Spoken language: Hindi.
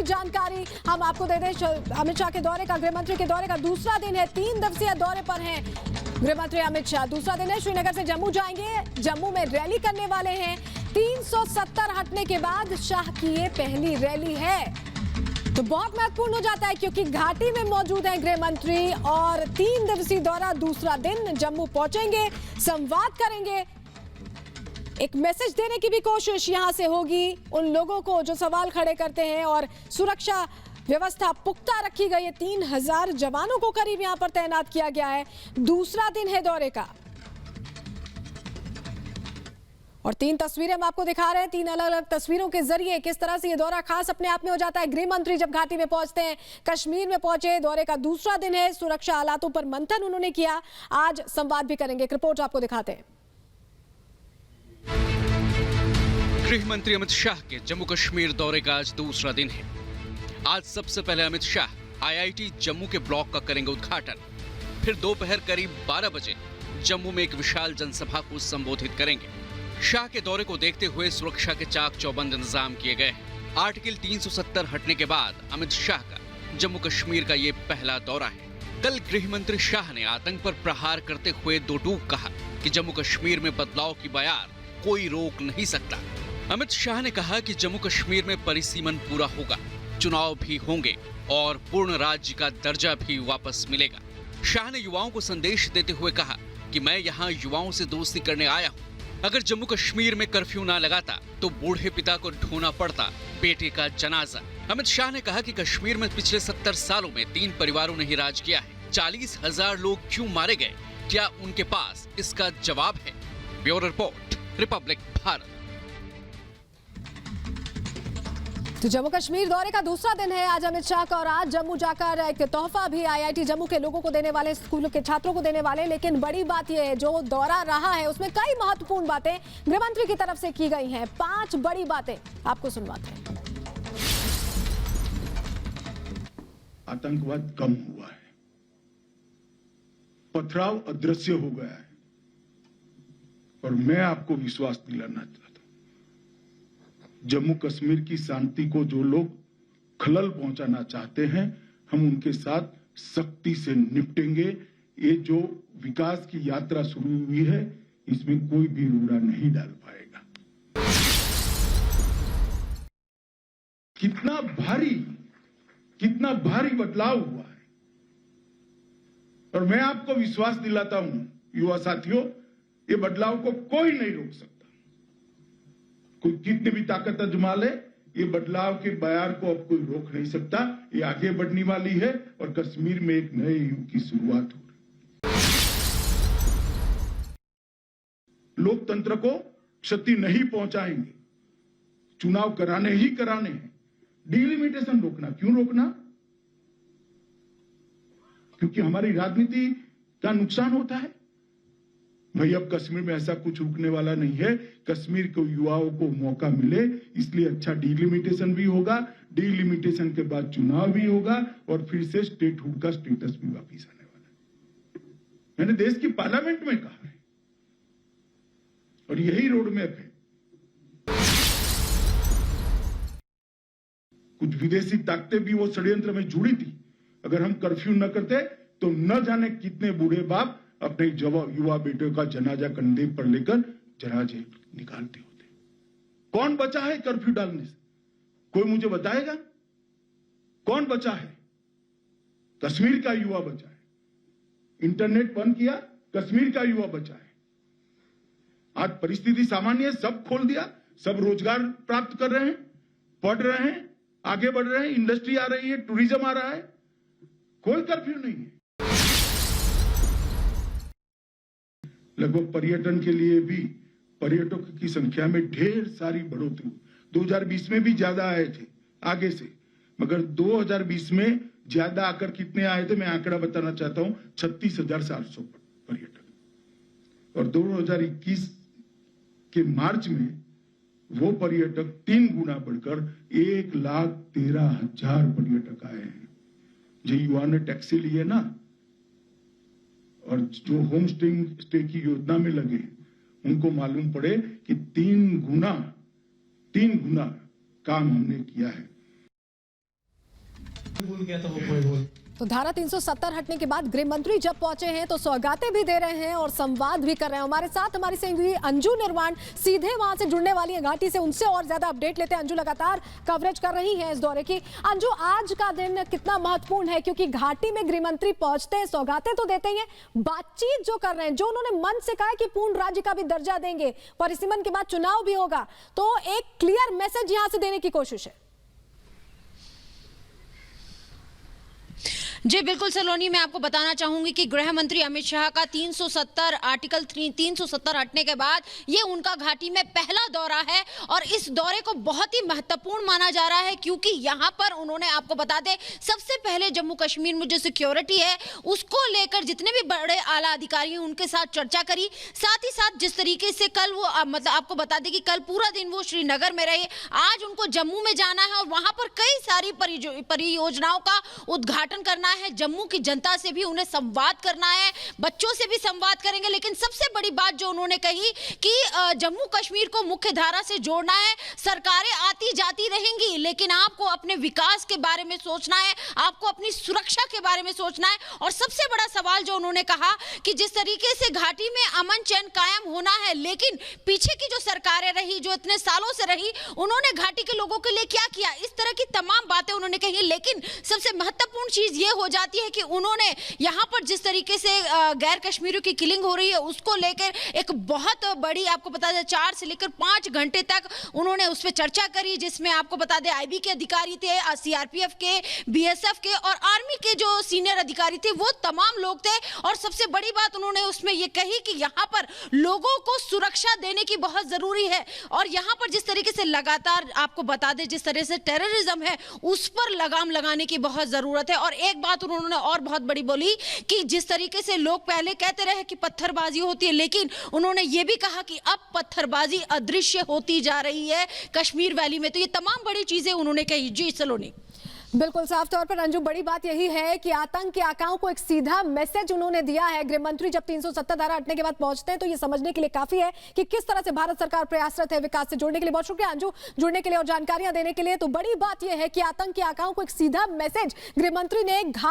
की जानकारी हम आपको दे दें। अमित शाह के दौरे का, गृह मंत्री के दौरे का दूसरा दिन है। 3 दिवसीय दौरे पर हैं गृह मंत्री अमित शाह। दूसरा दिन है, श्रीनगर से जम्मू जाएंगे, जम्मू में रैली करने वाले हैं। 370 हटने के बाद शाह की ये पहली रैली है, तो बहुत महत्वपूर्ण हो जाता है क्योंकि घाटी में मौजूद हैं गृह मंत्री और 3 दिवसीय दौरा दूसरा दिन, जम्मू पहुंचेंगे, संवाद करेंगे, एक मैसेज देने की भी कोशिश यहां से होगी उन लोगों को जो सवाल खड़े करते हैं। और सुरक्षा व्यवस्था पुख्ता रखी गई है, 3000 जवानों को करीब यहां पर तैनात किया गया है। दूसरा दिन है दौरे का और 3 तस्वीरें हम आपको दिखा रहे हैं। 3 अलग अलग तस्वीरों के जरिए किस तरह से ये दौरा खास अपने आप में हो जाता है। गृह मंत्री जब घाटी में पहुंचते हैं, कश्मीर में पहुंचे, दौरे का दूसरा दिन है, सुरक्षा हालातों पर मंथन उन्होंने किया। आज संवाद भी करेंगे, एक रिपोर्ट आपको दिखाते हैं। गृह मंत्री अमित शाह के जम्मू कश्मीर दौरे का आज दूसरा दिन है। आज सबसे पहले अमित शाह आईआईटी जम्मू के ब्लॉक का करेंगे उद्घाटन, फिर दोपहर करीब 12 बजे जम्मू में एक विशाल जनसभा को संबोधित करेंगे। शाह के दौरे को देखते हुए सुरक्षा के चाक चौबंद इंतजाम किए गए हैं। आर्टिकल 370 हटने के बाद अमित शाह का जम्मू कश्मीर का ये पहला दौरा है। कल गृह मंत्री शाह ने आतंक पर प्रहार करते हुए दो टूक कहा कि जम्मू कश्मीर में बदलाव की बयार कोई रोक नहीं सकता। अमित शाह ने कहा कि जम्मू कश्मीर में परिसीमन पूरा होगा, चुनाव भी होंगे और पूर्ण राज्य का दर्जा भी वापस मिलेगा। शाह ने युवाओं को संदेश देते हुए कहा कि मैं यहाँ युवाओं से दोस्ती करने आया हूँ। अगर जम्मू कश्मीर में कर्फ्यू ना लगाता तो बूढ़े पिता को ढोना पड़ता बेटे का जनाजा। अमित शाह ने कहा कि कश्मीर में पिछले 70 सालों में 3 परिवारों ने ही राज किया है। 40,000 लोग क्यों मारे गए, क्या उनके पास इसका जवाब है? Bureau report, Republic Bharat. तो जम्मू कश्मीर दौरे का दूसरा दिन है आज अमित शाह का और आज जम्मू जाकर एक तोहफा भी आईआईटी जम्मू के लोगों को देने वाले, स्कूलों के छात्रों को देने वाले। लेकिन बड़ी बात यह है, जो दौरा रहा है उसमें कई महत्वपूर्ण बातें गृहमंत्री की तरफ से की गई हैं। 5 बड़ी बातें आपको सुनवाते हैं। आतंकवाद कम हुआ है, पथराव अदृश्य हो गया है और मैं आपको विश्वास दिलाना चाहता हूं, जम्मू कश्मीर की शांति को जो लोग खलल पहुंचाना चाहते हैं, हम उनके साथ सख्ती से निपटेंगे। ये जो विकास की यात्रा शुरू हुई है, इसमें कोई भी रोड़ा नहीं डाल पाएगा। कितना भारी बदलाव हुआ है और मैं आपको विश्वास दिलाता हूं युवा साथियों, ये बदलाव को कोई नहीं रोक सकता। कोई कितनी भी ताकत आजमा ले, ये बदलाव के बयार को अब कोई रोक नहीं सकता। ये आगे बढ़ने वाली है और कश्मीर में एक नए युग की शुरुआत हो रही है। लोकतंत्र को क्षति नहीं पहुंचाएंगे, चुनाव कराने ही कराने हैं। डिलिमिटेशन रोकना, क्यों रोकना? क्योंकि हमारी राजनीति का नुकसान होता है। भाई अब कश्मीर में ऐसा कुछ रुकने वाला नहीं है। कश्मीर के युवाओं को मौका मिले, इसलिए अच्छा डिलिमिटेशन भी होगा, डिलिमिटेशन के बाद चुनाव भी होगा और फिर से स्टेटहुड का स्टेटस भी वापिस आने वाला है। मैंने देश की पार्लियामेंट में कहा है और यही रोड मैप है। कुछ विदेशी ताकतें भी वो षड्यंत्र में जुड़ी थी। अगर हम कर्फ्यू न करते तो न जाने कितने बूढ़े बाप अपने युवा बेटे का जनाजा कंधे पर लेकर जनाजे निकालते होते। कौन बचा है कर्फ्यू डालने से? कोई मुझे बताएगा कौन बचा है? कश्मीर का युवा बचा है। इंटरनेट बंद किया, कश्मीर का युवा बचा है। आज परिस्थिति सामान्य है, सब खोल दिया, सब रोजगार प्राप्त कर रहे हैं, पढ़ रहे हैं, आगे बढ़ रहे हैं, इंडस्ट्री आ रही है, टूरिज्म आ रहा है, कोई कर्फ्यू नहीं है। लगभग पर्यटन के लिए भी पर्यटकों की संख्या में ढेर सारी बढ़ोतरी। 2020 में भी ज्यादा आए थे आगे से, मगर 2020 में ज्यादा आकर कितने आए थे मैं आंकड़ा बताना चाहता हूं, 36,700 पर्यटक। और 2021 के मार्च में वो पर्यटक 3 गुना बढ़कर 1,13,000 पर्यटक आए हैं। जो युवा ने टैक्सी लिए ना और जो होम स्टे की योजना में लगे, उनको मालूम पड़े कि 3 गुना काम हमने किया है। भूल गया था वो कोई बोल। तो धारा 370 हटने के बाद गृह मंत्री जब पहुंचे हैं तो सौगातें भी दे रहे हैं और संवाद भी कर रहे हैं। हमारे साथ हमारी सहयोगी अंजू निर्वाण सीधे वहां से जुड़ने वाली है घाटी से, उनसे और ज्यादा अपडेट लेते हैं। अंजू लगातार कवरेज कर रही है इस दौरे की। अंजू, आज का दिन कितना महत्वपूर्ण है, क्योंकि घाटी में गृह मंत्री पहुंचते हैं, सौगातें तो देते ही हैं, बातचीत जो कर रहे हैं, जो उन्होंने मन से कहा है कि पूर्ण राज्य का भी दर्जा देंगे, परिसीमन के बाद चुनाव भी होगा, तो एक क्लियर मैसेज यहां से देने की कोशिश है। जी बिल्कुल सलोनी, मैं आपको बताना चाहूंगी कि गृह मंत्री अमित शाह का 370 आर्टिकल 370 हटने के बाद ये उनका घाटी में पहला दौरा है और इस दौरे को बहुत ही महत्वपूर्ण माना जा रहा है, क्योंकि यहाँ पर उन्होंने, आपको बता दें, सबसे पहले जम्मू कश्मीर में जो सिक्योरिटी है उसको लेकर जितने भी बड़े आला अधिकारी हैं उनके साथ चर्चा करी। साथ ही साथ जिस तरीके से कल वो मतलब आपको बता दें कि कल पूरा दिन वो श्रीनगर में रहे, आज उनको जम्मू में जाना है और वहां पर कई सारी परियोजनाओं का उद्घाटन करना है। जम्मू की जनता से भी उन्हें संवाद करना है, बच्चों से भी संवाद करेंगे। लेकिन सबसे बड़ी बात जो उन्होंने कही कि जम्मू कश्मीर को मुख्य धारा से जोड़ना है। सरकारें आती जाती रहेंगी, लेकिन आपको अपने विकास के बारे में सोचना है, आपको अपनी सुरक्षा के बारे में सोचना है। और सबसे बड़ा सवाल जो उन्होंने कहा कि जिस तरीके से घाटी में अमन चैन कायम होना है, लेकिन पीछे की जो सरकारें रही, जो इतने सालों से रही, उन्होंने घाटी के लोगों के लिए क्या किया, इस तरह की तमाम बातें उन्होंने कही। लेकिन सबसे महत्वपूर्ण चीज ये हो जाती है कि उन्होंने यहां पर जिस तरीके से गैर कश्मीरियों की किलिंग हो रही है उसको लेकर एक बहुत बड़ी, आपको बता दें, 4 से लेकर 5 घंटे तक उन्होंने उस पर चर्चा करी, जिसमें आपको बता दें आईबी के अधिकारी थे, सीआरपीएफ के, बीएसएफ के और आर्मी के जो सीनियर अधिकारी थे, वो तमाम लोग थे। और सबसे बड़ी बात उन्होंने उसमें ये कही कि यहां पर लोगों को सुरक्षा देने की बहुत जरूरी है और यहां पर जिस तरीके से लगातार, आपको बता दें, जिस तरह से टेररिज्म है उस पर लगाम लगाने की बहुत जरूरत है। और एक बात उन्होंने और बहुत बड़ी बोली कि जिस तरीके से लोग पहले कहते रहे कि पत्थरबाजी होती है, लेकिन उन्होंने ये भी कहा कि अब पत्थरबाजी अदृश्य होती जा रही है कश्मीर वैली में। तो ये तमाम बड़ी चीजें उन्होंने कही। जी सलोनी। बिल्कुल साफ तौर पर अंजू, बड़ी बात यही है कि आतंक के आकाओं को एक सीधा मैसेज उन्होंने दिया है। गृह मंत्री जब 370 धारा हटने के बाद पहुंचते हैं तो ये समझने के लिए काफी है कि किस तरह से भारत सरकार प्रयासरत है विकास से जुड़ने के लिए। बहुत शुक्रिया अंजू जुड़ने के लिए और जानकारियां देने के लिए। तो बड़ी बात यह है कि आतंक के आकाओं को एक सीधा मैसेज गृह मंत्री ने घाट